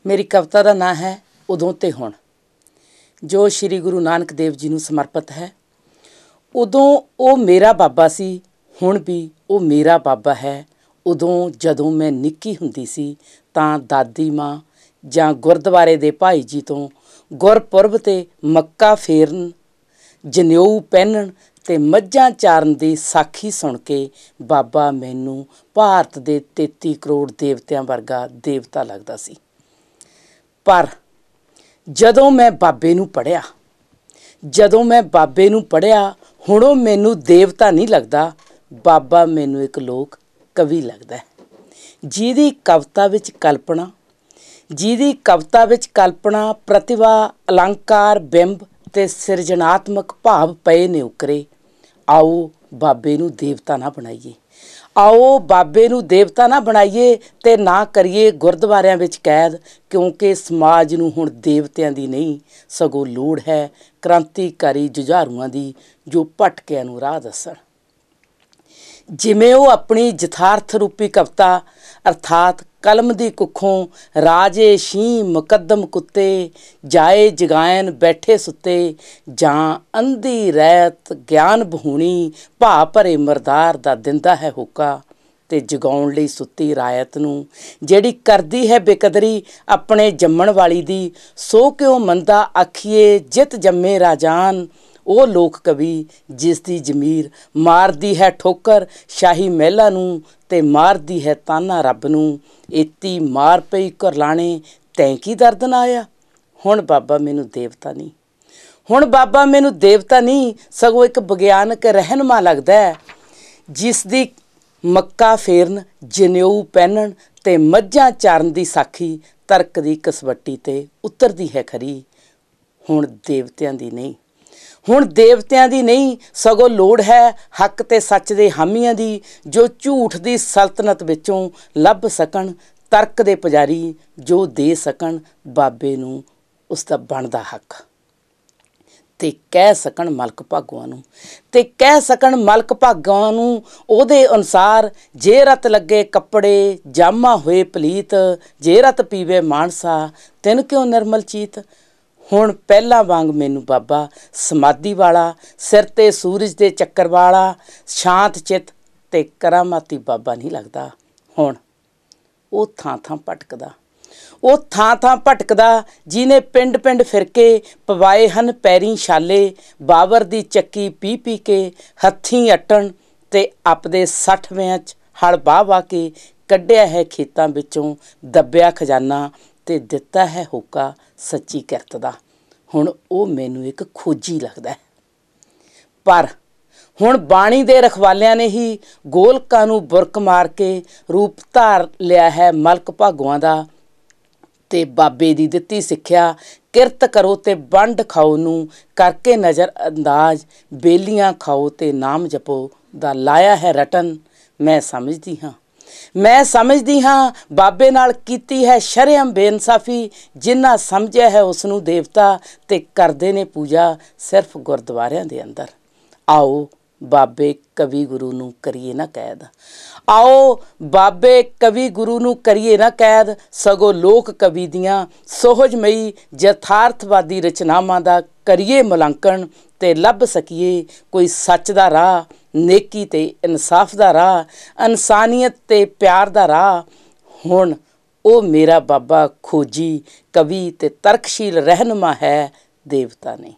मेरी कविता का नाम है उदों ते हुण, जो श्री गुरु नानक देव जी नूं समर्पित है। उदों वो मेरा बाबा सी, हुण भी वो मेरा बाबा है। उदों जदों मैं निक्की हुंदी सी तां दादी माँ जां गुरद्वारे दे भाई जी तो गुरपुरब ते मक्का फेरन, जनेऊ पहनण ते मੱਝਾਂ चारन दी साखी सुण के बाबा मैनू भारत दे 33 करोड़ देवतियां वर्गा देवता लगदा सी। पर जदों मैं बाबे नूं पढ़िया, जदों मैं बाबे नूं पढ़िया, हुण ओह मैनू देवता नहीं लगदा, बाबा मैनू एक लोक कवि लगदा है। जिहदी कविता विच कल्पना, जिहदी कविता विच कल्पना, प्रतिभा, अलंकार, बिंब ते सिरजनात्मक भाव पए ने उकरे। आओ बाबे नूं देवता ना बनाइए, आओ बाबे नूं देवता ना बनाइए ते ना करिए गुरद्वारिਆਂ विच कैद, क्योंकि समाज नूं हुण देवतिਆਂ दी नहीं सगों लोड़ है क्रांतिकारी जुझारूआं दी जो भटकिਆਂ नूं राह दस्सण। जिमें वो अपनी यथार्थ रूपी कविता अर्थात कलम दी कुखों राजे शीं मुकद्दम कुत्ते जाए जगायन बैठे सुते, जां अंधी रैत ज्ञान बहूणी भा भरे मरदार दा दिंदा है होका, ते जगाउण लई सुत्ती रायत नूं ਜਿਹੜੀ करदी है बेकदरी अपने जम्मण वाली दी, सो क्यों मंदा आखिए जित जम्मे राजान। ਉਹ ਲੋਕ ਕਵੀ ਜਿਸ ਦੀ ਜ਼ਮੀਰ ਮਾਰਦੀ ਹੈ ਠੋਕਰ ਸ਼ਾਹੀ ਮਹਿਲਾਂ ਨੂੰ ਤੇ ਮਾਰਦੀ ਹੈ ਤਾਨਾ ਰੱਬ ਨੂੰ, ਏਤੀ ਮਾਰ ਪਈ ਘਰਲਾਣੇ ਤੈਂ ਕੀ ਦਰਦ ਨਾ ਆਇਆ। ਹੁਣ ਬਾਬਾ ਮੈਨੂੰ ਦੇਵਤਾ ਨਹੀਂ, ਹੁਣ ਬਾਬਾ ਮੈਨੂੰ ਦੇਵਤਾ ਨਹੀਂ ਸਗੋਂ ਇੱਕ ਵਿਗਿਆਨਕ ਰਹਿਨੁਮਾ ਲੱਗਦਾ ਹੈ, ਜਿਸ ਦੀ ਮੱਕਾ ਫੇਰਨ, ਜਨੇਊ ਪਹਿਨਣ ਤੇ ਮੱਝਾਂ ਚਾਰਨ ਦੀ ਸਾਖੀ ਤਰਕ ਦੀ ਕਸਵੱਟੀ ਤੇ ਉਤਰਦੀ ਹੈ ਖਰੀ। ਹੁਣ ਦੇਵਤਿਆਂ ਦੀ ਨਹੀਂ, ਹੁਣ ਦੇਵਤਿਆਂ ਦੀ ਨਹੀਂ ਸਗੋਂ ਲੋੜ ਹੈ ਹੱਕ ਤੇ ਸੱਚ ਦੇ ਹਾਮੀਆਂ ਦੀ, ਜੋ ਝੂਠ ਦੀ ਸਲਤਨਤ ਵਿੱਚੋਂ ਲੱਭ ਸਕਣ ਤਰਕ ਦੇ ਪੁਜਾਰੀ, ਜੋ ਦੇ ਸਕਣ ਬਾਬੇ ਨੂੰ ਉਸ ਦਾ ਬਣਦਾ ਹੱਕ, ਤੇ ਕਹਿ ਸਕਣ ਮਲਕ ਭਾਗਾਂ ਨੂੰ, ਤੇ ਕਹਿ ਸਕਣ ਮਲਕ ਭਾਗਾਂ ਨੂੰ ਉਹਦੇ ਅਨੁਸਾਰ। ਜੇ ਰਤ ਲੱਗੇ ਕੱਪੜੇ ਜਾਮਾ ਹੋਏ ਪਲੀਤ, ਜੇ ਰਤ ਪੀਵੇ ਮਾਨਸਾ ਤੈਨੂੰ ਕਿਉਂ ਨਿਰਮਲ ਚੀਤ। ਹੁਣ ਪਹਿਲਾਂ ਵਾਂਗ ਮੈਨੂੰ ਬਾਬਾ ਸਮਾਧੀ ਵਾਲਾ, ਸਿਰ ਤੇ ਸੂਰਜ ਦੇ ਚੱਕਰ ਵਾਲਾ, ਸ਼ਾਂਤ ਚਿੱਤ ਤੇ ਕਰਾਮਾਤੀ ਬਾਬਾ ਨਹੀਂ ਲੱਗਦਾ। ਹੁਣ ਉਹ ਥਾਂ ਥਾਂ ਭਟਕਦਾ, ਉਹ ਥਾਂ ਥਾਂ ਭਟਕਦਾ ਜਿਹਨੇ ਪਿੰਡ ਪਿੰਡ ਫਿਰ ਕੇ ਪਵਾਏ ਹਨ ਪੈਰੀਂ ਛਾਲੇ, ਬਾਬਰ ਦੀ ਚੱਕੀ ਪੀ ਪੀ ਕੇ ਹੱਥੀਂ ਅੱਟਣ ਤੇ ਆਪਦੇ 60ਵੇਂ 'ਚ ਹਲ ਵਾਹ ਵਾਹ ਕੇ ਕੱਢਿਆ ਹੈ ਖੇਤਾਂ ਵਿੱਚੋਂ ਦੱਬਿਆ ਖਜ਼ਾਨਾ, ਤੇ ਦਿੱਤਾ ਹੈ ਹੋਕਾ ਸੱਚੀ ਕਿਰਤ ਦਾ। ਹੁਣ ਉਹ ਮੈਨੂੰ ਇੱਕ ਖੋਜੀ ਲੱਗਦਾ। ਪਰ ਹੁਣ ਬਾਣੀ ਦੇ ਰਖਵਾਲਿਆਂ ਨੇ ਹੀ ਗੋਲਕਾਂ ਨੂੰ ਬੁਰਕ ਮਾਰ ਕੇ ਰੂਪ ਧਾਰ ਲਿਆ ਹੈ ਮਲਕ ਭਾਗਵਾਂ ਦਾ, ਤੇ ਬਾਬੇ ਦੀ ਦਿੱਤੀ ਸਿੱਖਿਆ ਕਿਰਤ ਕਰੋ ਤੇ ਵੰਡ ਖਾਓ ਨੂੰ ਕਰਕੇ ਨਜ਼ਰ ਅੰਦਾਜ਼, ਬੇਲੀਆਂ ਖਾਓ ਤੇ ਨਾਮ ਜਪੋ ਦਾ ਲਾਇਆ ਹੈ ਰਟਨ। ਮੈਂ ਸਮਝਦੀ ਹਾਂ, ਮੈਂ ਸਮਝਦੀ ਹਾਂ ਬਾਬੇ ਨਾਲ ਕੀਤੀ ਹੈ ਸ਼ਰੇਆਮ ਬੇਇਨਸਾਫੀ, ਜਿਨ੍ਹਾਂ ਸਮਝਿਆ ਹੈ ਉਸ ਨੂੰ ਦੇਵਤਾ ਤੇ ਕਰਦੇ ਨੇ ਪੂਜਾ ਸਿਰਫ ਗੁਰਦੁਆਰਿਆਂ ਦੇ ਅੰਦਰ। ਆਓ ਬਾਬੇ ਕਵੀ ਗੁਰੂ ਨੂੰ ਕਰੀਏ ਨਾ ਕੈਦ, ਆਓ ਬਾਬੇ ਕਵੀ ਗੁਰੂ ਨੂੰ ਕਰੀਏ ਨਾ ਕੈਦ, ਸਗੋਂ ਲੋਕ ਕਵੀ ਦੀਆਂ ਸੁਹਜਮਈ ਯਥਾਰਥਵਾਦੀ ਰਚਨਾਵਾਂ ਦਾ ਕਰੀਏ ਮੁਲਾਂਕਣ, ਤੇ ਲੱਭ ਸਕੀਏ ਕੋਈ ਸੱਚ ਦਾ ਰਾਹ, ਨੇਕੀ ਤੇ ਇਨਸਾਫ ਦਾ ਰਾਹ, ਇਨਸਾਨੀਅਤ ਤੇ ਪਿਆਰ ਦਾ ਰਾਹ। ਹੁਣ ਉਹ ਮੇਰਾ ਬਾਬਾ ਖੋਜੀ ਕਵੀ ਤੇ ਤਰਕਸ਼ੀਲ ਰਹਿਨੁਮਾ ਹੈ, ਦੇਵਤਾ ਨਹੀਂ।